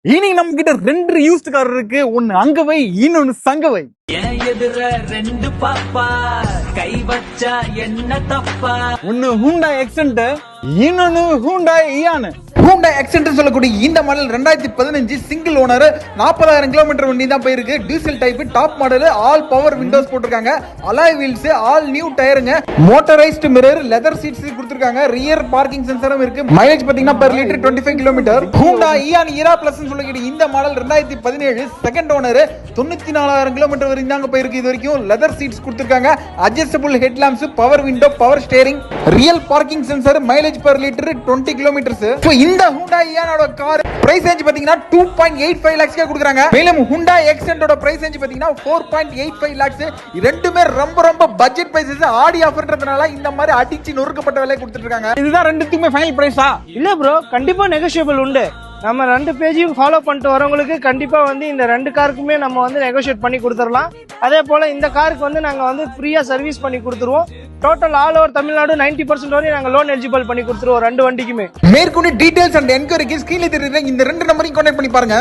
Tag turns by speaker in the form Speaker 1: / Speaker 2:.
Speaker 1: இன்னைக்கு நம்ம கிட்ட ரெண்டு யூஸ்ட் கார் இருக்கு. ஒன்னு அங்கவை, இன்னொன்னு சங்கவை.
Speaker 2: எதிர ரெண்டு பாப்பா கை வச்சா என்ன தப்பா.
Speaker 1: ஒன்னு ஹூண்டாய் எக்ஸென்ட், இன்னொன்னு ஹூண்டாய் இயான்.
Speaker 3: ஹூண்டாய் எக்ஸென்ட் சொல்லக்கூடிய இந்த மாடல் 2015 சிங்கிள் ஓனர், 40,000 கிலோமீட்டர் வண்டி தான் போயிருக்கு. Diesel type, top model, all power windows போட்டிருக்காங்க, அலாய் வீல்ஸ், ஆல் நியூ டயருங்க, மோட்டரைஸ்டு மிரர், லெதர் சீட்ஸ் கொடுத்திருக்காங்க, ரியர் பார்க்கிங் சென்சரும் இருக்கு. மைலேஜ் பாத்தீங்கன்னா per litre 25 kilometre. Hyundai Eon Era plus சொல்லக்கூடிய இந்த மாடல் 2017 செகண்ட் ஓனர், 94,000 கிலோமீட்டர் வரைக்கும் தாங்க போயிருக்கு. இது வரைக்கும் லெதர் சீட்ஸ் கொடுத்திருக்காங்க, adjustable head Lamb's, power window, power steering, real parking sensor, mileage per litre 20 kilometres. இந்த ஹூண்டாய் இயானோட கார் பிரைஸ் ரேஞ்ச் பாத்தீங்கன்னா 2.85 lakhs கொடுக்கறாங்க. மேலும் ஹூண்டாய் எக்ஸென்ட்டோட பிரைஸ் ரேஞ்ச் பாத்தீங்கன்னா 4.85 lakhs. ரெண்டுமே ரொம்ப ரொம்ப பட்ஜெட் பிரைஸஸ். ஆடி ஆஃபர்ன்றதுனால இந்த மாதிரி அடிச்சு நொறுக்கப்பட்ட விலை கொடுத்துட்டு இருக்காங்க.
Speaker 1: இதுதான் ரெண்டுத்துக்குமே ஃபைனல் பிரைஸா?
Speaker 4: இல்ல ப்ரோ, கண்டிப்பா நெகோஷியபிள் உண்டு. நம்ம ரெண்டு பேஜையும் ஃபாலோ பண்ணிட்டு வரவங்களுக்கு கண்டிப்பா வந்து இந்த ரெண்டு காருக்குமே நம்ம வந்து நெகோஷியேட் பண்ணி கொடுத்துடலாம். அதே போல இந்த காருக்கு வந்து நாங்க வந்து ஃப்ரீயா சர்வீஸ் பண்ணி கொடுத்துருவோம். டோட்டல் ஆல் ஓவர் தமிழ்நாடு 90% வரையும் நாங்க லோன் எலிஜிபிள் பண்ணி கொடுத்துருவோம் ரெண்டு வண்டிக்குமே.
Speaker 3: மேற்கொண்டு டீடைல்ஸ் அண்ட் என்கொயரிக்கு ஸ்கிரீன்ல தெரியுற இந்த ரெண்டு நம்பரையும் கான்டாக்ட் பண்ணி பாருங்க.